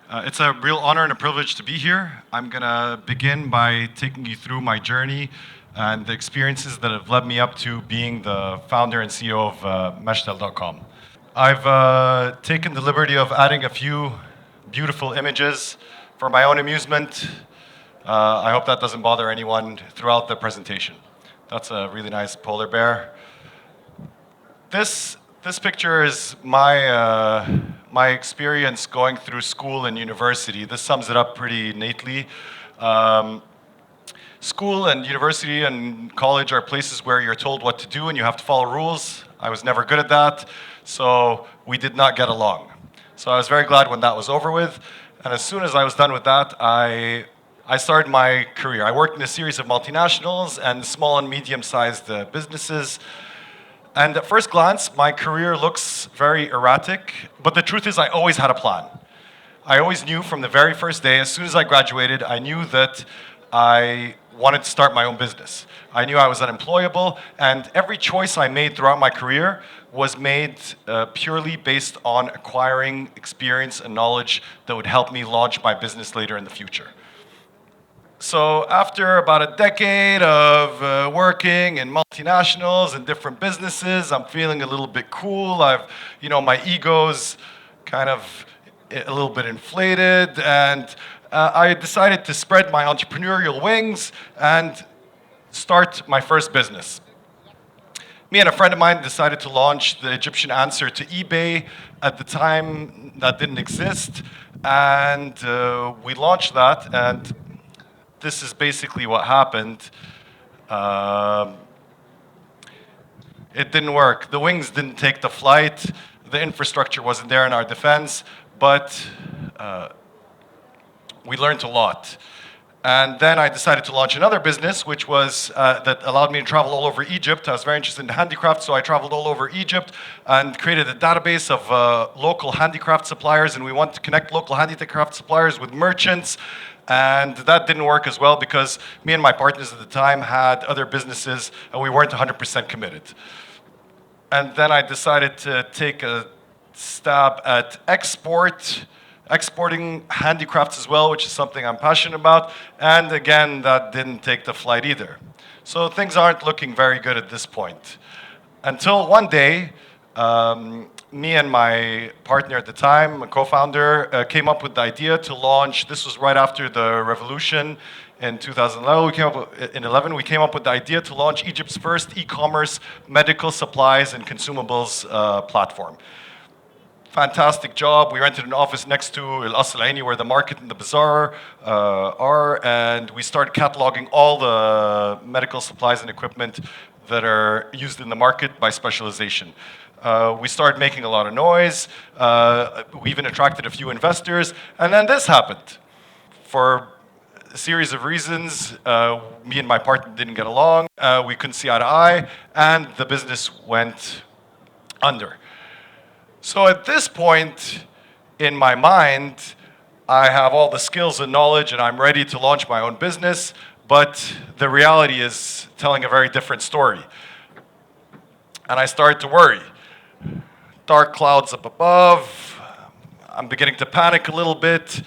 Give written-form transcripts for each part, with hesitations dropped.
It's a real honor and a privilege to be here. I'm going to begin by taking you through my journey and the experiences that have led me up to being the founder and CEO of Meshtel.com. I've taken the liberty of adding a few beautiful images for my own amusement. I hope that doesn't bother anyone throughout the presentation. That's a really nice polar bear. This picture is my experience going through school and university. This sums it up pretty neatly. School and university and college are places where you're told what to do and you have to follow rules. I was never good at that, so we did not get along. So I was very glad when that was over with. And as soon as I was done with that, I started my career. I worked in a series of multinationals and small and medium-sized businesses. And at first glance, my career looks very erratic, but the truth is I always had a plan. I always knew from the very first day, as soon as I graduated, I knew that I wanted to start my own business. I knew I was unemployable, and every choice I made throughout my career was made purely based on acquiring experience and knowledge that would help me launch my business later in the future. So after about a decade of working in multinationals and different businesses, I'm feeling a little bit cool. My ego's kind of a little bit inflated, and I decided to spread my entrepreneurial wings and start my first business. Me and a friend of mine decided to launch the Egyptian answer to eBay. At the time, that didn't exist, and we launched that, and this is basically what happened. It didn't work. The wings didn't take the flight. The infrastructure wasn't there in our defense, but we learned a lot. And then I decided to launch another business, which was that allowed me to travel all over Egypt. I was very interested in handicraft, so I traveled all over Egypt and created a database of local handicraft suppliers, and we wanted to connect local handicraft suppliers with merchants. And that didn't work as well because me and my partners at the time had other businesses and we weren't 100% committed. And then I decided to take a stab at exporting handicrafts as well, which is something I'm passionate about. And again, that didn't take the flight either. So things aren't looking very good at this point. Until one day, me and my partner at the time, a co-founder, came up with the idea to launch. This was right after the revolution in 2011. We came up with the idea to launch Egypt's first e-commerce medical supplies and consumables platform. Fantastic job. We rented an office next to Al Asl Aini, where the market and the bazaar are, and we started cataloging all the medical supplies and equipment that are used in the market by specialization. We started making a lot of noise. We even attracted a few investors. And then this happened. For a series of reasons, me and my partner didn't get along. We couldn't see eye to eye. And the business went under. So at this point in my mind, I have all the skills and knowledge and I'm ready to launch my own business. But the reality is telling a very different story. And I started to worry. Dark clouds up above. I'm beginning to panic a little bit.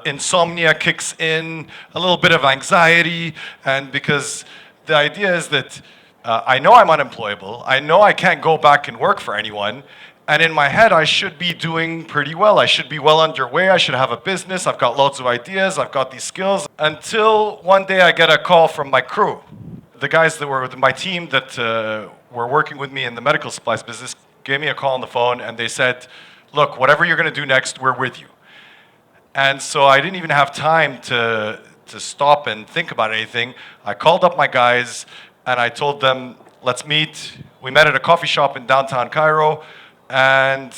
Insomnia kicks in, a little bit of anxiety, and because the idea is that I know I'm unemployable, I know I can't go back and work for anyone, and in my head I should be doing pretty well. I should be well underway, I should have a business, I've got loads of ideas, I've got these skills, until one day I get a call from my crew. The guys that were with my team that were working with me in the medical supplies business gave me a call on the phone and they said, look, whatever you're going to do next, we're with you. And so I didn't even have time to stop and think about anything. I called up my guys and I told them, let's meet. We met at a coffee shop in downtown Cairo, and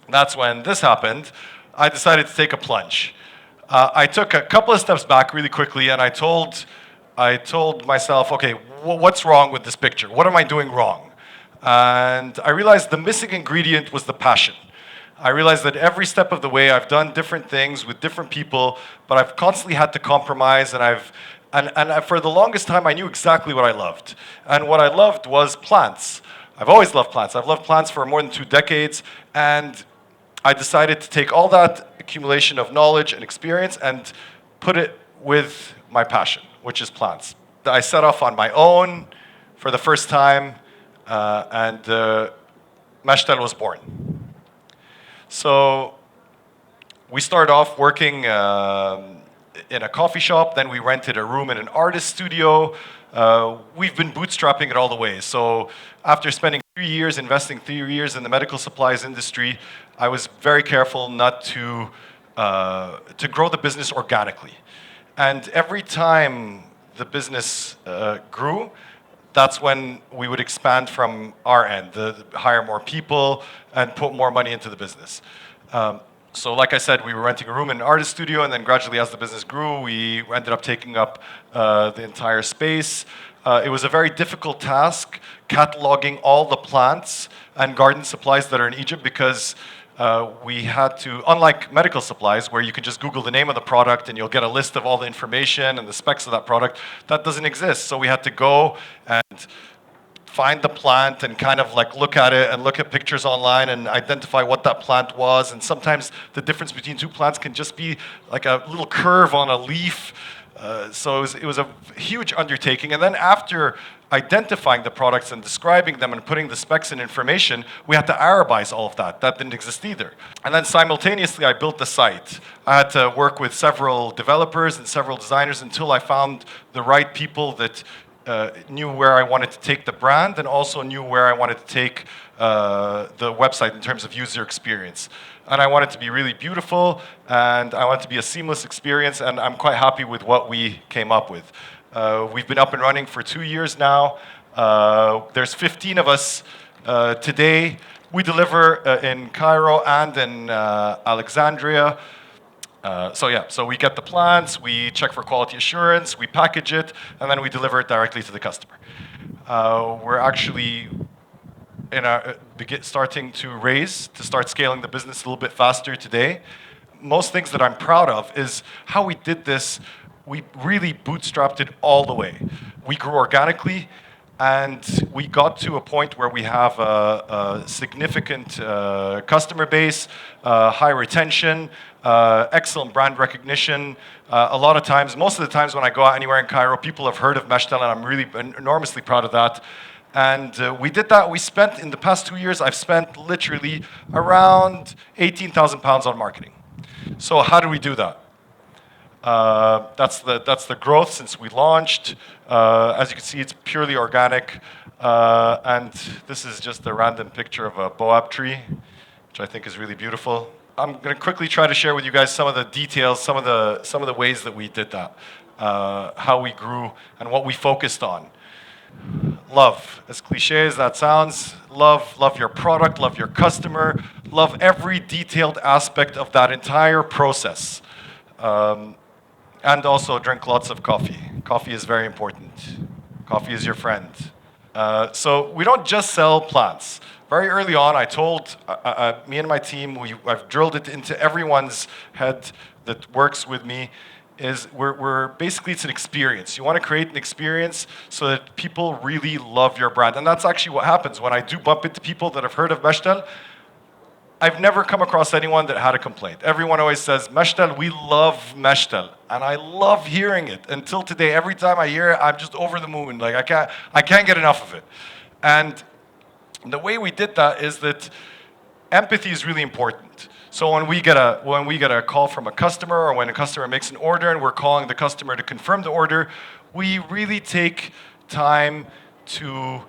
that's when this happened. I decided to take a plunge. I took a couple of steps back really quickly and I told myself, okay, what's wrong with this picture? What am I doing wrong? And I realized the missing ingredient was the passion. I realized that every step of the way I've done different things with different people, but I've constantly had to compromise, and for the longest time I knew exactly what I loved. And what I loved was plants. I've always loved plants. I've loved plants for more than 2 decades, and I decided to take all that accumulation of knowledge and experience and put it with my passion, which is plants. I set off on my own for the first time, and Mashtal was born. So we started off working in a coffee shop, then we rented a room in an artist studio. We've been bootstrapping it all the way. So after spending 3 years, investing 3 years in the medical supplies industry, I was very careful not to grow the business organically. And every time the business grew, that's when we would expand from our end, hire more people and put more money into the business. So like I said, we were renting a room in an artist studio, and then gradually as the business grew, we ended up taking up the entire space. It was a very difficult task, cataloging all the plants and garden supplies that are in Egypt, because we had to, unlike medical supplies where you can just Google the name of the product and you'll get a list of all the information and the specs of that product, that doesn't exist. So we had to go and find the plant and kind of like look at it and look at pictures online and identify what that plant was. And sometimes the difference between two plants can just be like a little curve on a leaf. So it was a huge undertaking. And then after identifying the products and describing them and putting the specs and information, we had to Arabize all of that. That didn't exist either. And then simultaneously, I built the site. I had to work with several developers and several designers until I found the right people that knew where I wanted to take the brand and also knew where I wanted to take the website in terms of user experience. And I want it to be really beautiful, and I want it to be a seamless experience, and I'm quite happy with what we came up with. We've been up and running for 2 years now. There's 15 of us today. We deliver in Cairo and in Alexandria. So we get the plants, we check for quality assurance, we package it, and then we deliver it directly to the customer. We're actually starting to raise, to start scaling the business a little bit faster today. Most things that I'm proud of is how we did this. We really bootstrapped it all the way. We grew organically, and we got to a point where we have a significant customer base, high retention, excellent brand recognition. A lot of times, most of the times when I go out anywhere in Cairo, people have heard of Mashtal, and I'm really enormously proud of that. And we did that. We spent, in the past 2 years, I've spent literally around 18,000 pounds on marketing. So how do we do that? That's the growth since we launched. As you can see, it's purely organic. And this is just a random picture of a boab tree, which I think is really beautiful. I'm going to quickly try to share with you guys some of the details, some of the ways that we did that, how we grew, and what we focused on. Love, as cliche as that sounds, love your product, love your customer, love every detailed aspect of that entire process. And also drink lots of coffee. Coffee is very important. Coffee is your friend. So we don't just sell plants. Very early on, I told me and my team, I've drilled it into everyone's head that works with me, is we're basically, it's an experience. You want to create an experience so that people really love your brand. And that's actually what happens when I do bump into people that have heard of Mashtal. I've never come across anyone that had a complaint. Everyone always says, Mashtal, we love Mashtal. And I love hearing it. Until today, every time I hear it, I'm just over the moon. Like I can't get enough of it. And the way we did that is that empathy is really important. So when we get a call from a customer, or when a customer makes an order and we're calling the customer to confirm the order, we really take time to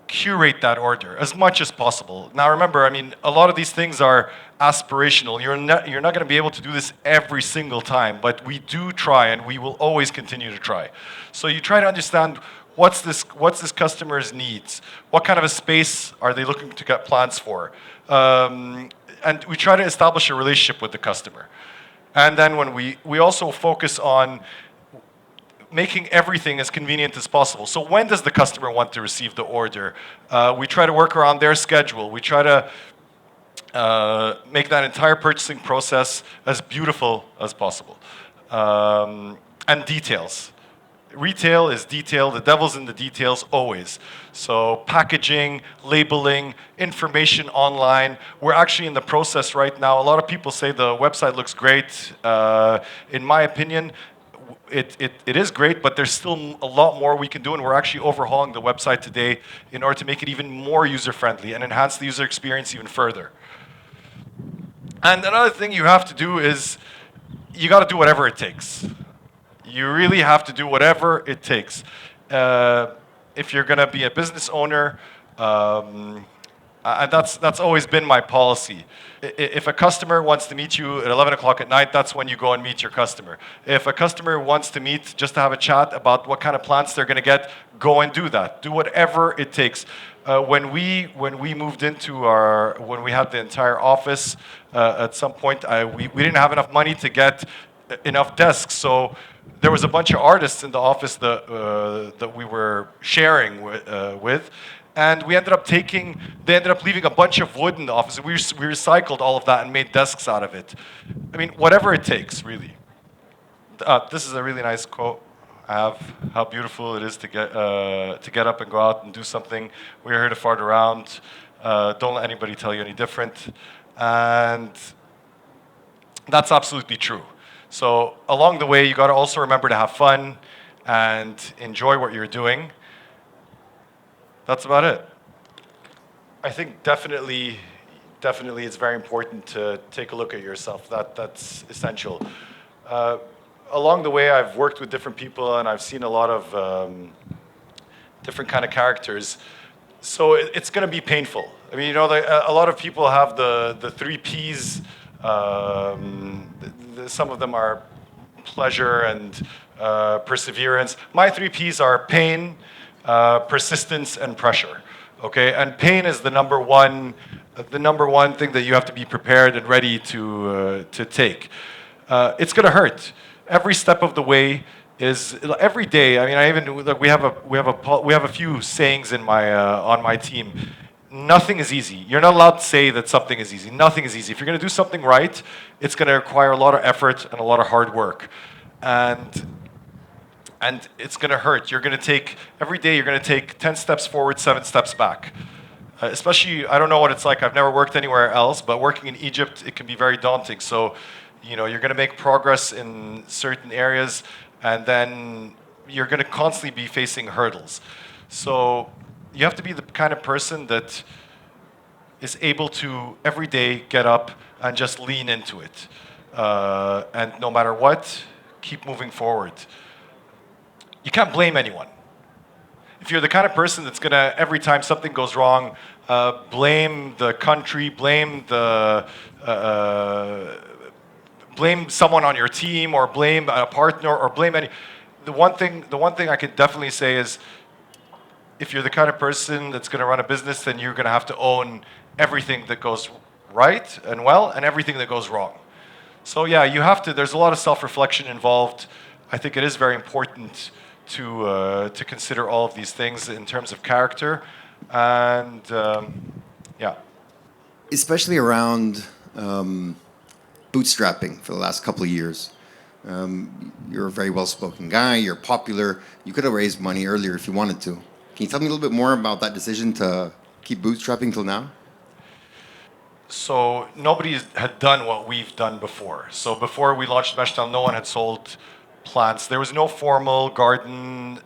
curate that order as much as possible. Now remember, I mean, a lot of these things are aspirational. You're not going to be able to do this every single time, but we do try, and we will always continue to try. So you try to understand what's this customer's needs, what kind of a space are they looking to get plants for, and we try to establish a relationship with the customer. And then when we also focus on making everything as convenient as possible. So when does the customer want to receive the order? We try to work around their schedule. We try to make that entire purchasing process as beautiful as possible. And details. retail is detail. The devil's in the details always. So packaging, labeling, information online. We're actually in the process right now. A lot of people say the website looks great. In my opinion, it is great, but there's still a lot more we can do, and we're actually overhauling the website today in order to make it even more user-friendly and enhance the user experience even further. And another thing you have to do is you got to do whatever it takes. You really have to do whatever it takes. If you're going to be a business owner, that's always been my policy. If a customer wants to meet you at 11 o'clock at night, that's when you go and meet your customer. If a customer wants to meet just to have a chat about what kind of plants they're going to get, go and do that. Do whatever it takes. When we moved into when we had the entire office, at some point we didn't have enough money to get enough desks, so there was a bunch of artists in the office that we were sharing with. And they ended up leaving a bunch of wood in the office. We recycled all of that and made desks out of it. I mean, whatever it takes, really. This is a really nice quote I have. How beautiful it is to get up and go out and do something. We're here to fart around. Don't let anybody tell you any different. And that's absolutely true. So along the way, you got to also remember to have fun and enjoy what you're doing. That's about it. I think definitely it's very important to take a look at yourself. That's essential. Along the way, I've worked with different people and I've seen a lot of different kind of characters. So it's going to be painful. I mean, you know, a lot of people have the 3 Ps. Some of them are pleasure and perseverance. My 3 Ps are pain, persistence, and pressure. Okay, and pain is the number one thing that you have to be prepared and ready to take. It's going to hurt every step of the way. Every day. I mean, we have a few sayings in my on my team. Nothing is easy. You're not allowed to say that something is easy. Nothing is easy. If you're going to do something right, it's going to require a lot of effort and a lot of hard work, and it's going to hurt. Every day you're going to take 10 steps forward, 7 steps back. Especially, I don't know what it's like. I've never worked anywhere else, but working in Egypt, it can be very daunting. So, you know, you're going to make progress in certain areas, and then you're going to constantly be facing hurdles. So you have to be the kind of person that is able to every day get up and just lean into it. And no matter what, keep moving forward. You can't blame anyone. If you're the kind of person that's gonna, every time something goes wrong, blame the country, blame someone on your team, or blame a partner, or blame any. The one thing I could definitely say is, if you're the kind of person that's going to run a business, then you're going to have to own everything that goes right and well, and everything that goes wrong. So yeah, you have to. There's a lot of self-reflection involved. I think it is very important to consider all of these things in terms of character, and yeah. Especially around bootstrapping for the last couple of years. You're a very well-spoken guy. You're popular. You could have raised money earlier if you wanted to. Can you tell me a little bit more about that decision to keep bootstrapping till now? So nobody had done what we've done before. So before we launched Meshtal, no one had sold plants. There was no formal garden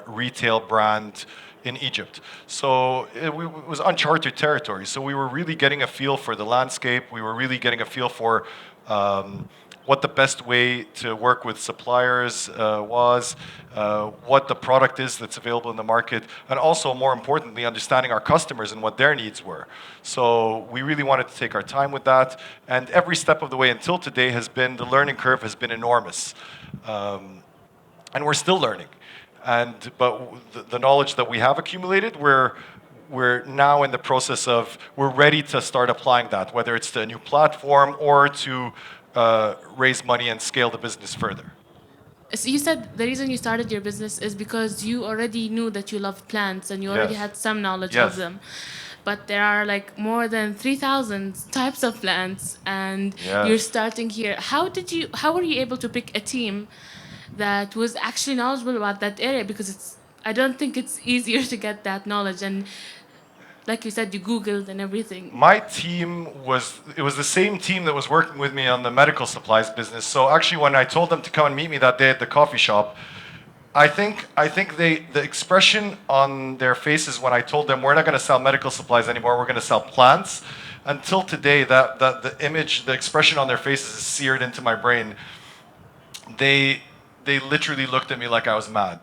retail brand in Egypt. So it was uncharted territory. So we were really getting a feel for the landscape. We were really getting a feel for what the best way to work with suppliers was, what the product is that's available in the market, and also, more importantly, understanding our customers and what their needs were. So we really wanted to take our time with that, and every step of the way until today the learning curve has been enormous. And we're still learning. But the knowledge that we have accumulated, we're now in the process of, we're ready to start applying that, whether it's to a new platform or to raise money and scale the business further. So you said the reason you started your business is because you already knew that you loved plants and you already Yes. had some knowledge Yes. of them. But there are like more than 3,000 types of plants, and Yes. you're starting here. How were you able to pick a team that was actually knowledgeable about that area, because I don't think it's easier to get that knowledge. And like you said, you Googled and everything. My team it was the same team that was working with me on the medical supplies business. So actually when I told them to come and meet me that day at the coffee shop, I think the expression on their faces when I told them we're not going to sell medical supplies anymore, we're going to sell plants, until today that the image, the expression on their faces is seared into my brain. They literally looked at me like I was mad,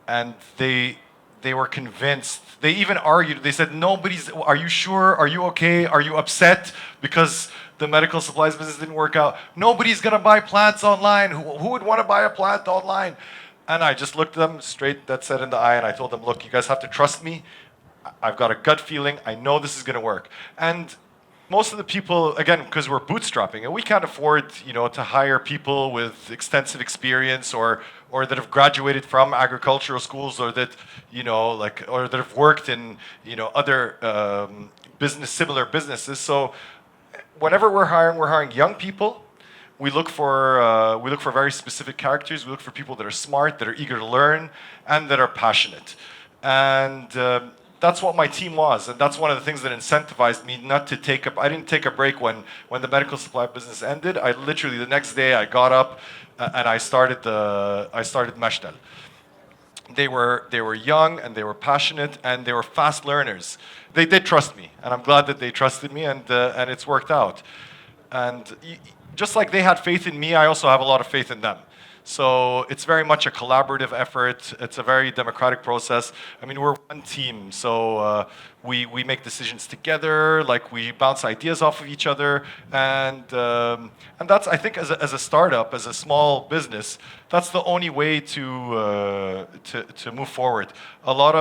and they were convinced. They even argued. They said, "Nobody's. Are you sure? Are you okay? Are you upset because the medical supplies business didn't work out? Nobody's gonna buy plants online. Who would want to buy a plant online?" And I just looked them straight, that said in the eye, and I told them, "Look, you guys have to trust me. I've got a gut feeling. I know this is gonna work." And most of the people, again, because we're bootstrapping and we can't afford, to hire people with extensive experience or that have graduated from agricultural schools or that, or that have worked in, other similar businesses. So whenever we're hiring young people. We look for very specific characters. We look for people that are smart, that are eager to learn, and that are passionate. And that's what my team was, and that's one of the things that incentivized me not to take up. I didn't take a break when the medical supply business ended. I literally the next day I got up and I started Mashtal. They were young and they were passionate and they were fast learners. They did trust me, and I'm glad that they trusted me, and it's worked out. And just like they had faith in me, I also have a lot of faith in them. So it's very much a collaborative effort. It's a very democratic process. I mean, we're one team, so we make decisions together. Like we bounce ideas off of each other, and that's, I think, as a startup, as a small business, that's the only way to move forward. A lot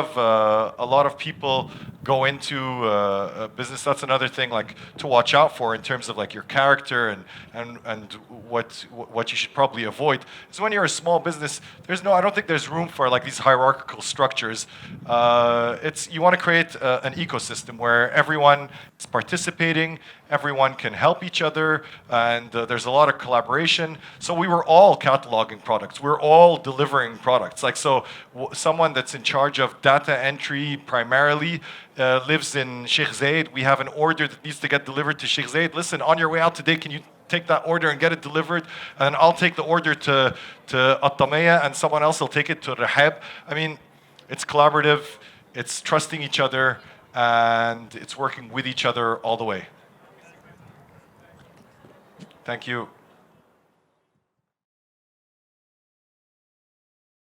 of people go into a business. That's another thing, like to watch out for in terms of like your character and what you should probably avoid. So when you're a small business, I don't think there's room for like these hierarchical structures. You want to create an ecosystem where everyone is participating, everyone can help each other, and there's a lot of collaboration. So we were all cataloging products. We're all delivering products. Like someone that's in charge of data entry primarily lives in Sheikh Zayed. We have an order that needs to get delivered to Sheikh Zayed. Listen, on your way out today, can you take that order and get it delivered? And I'll take the order to At-Tamaya, and someone else will take it to Rahab. I mean, it's collaborative, it's trusting each other, and it's working with each other all the way. Thank you.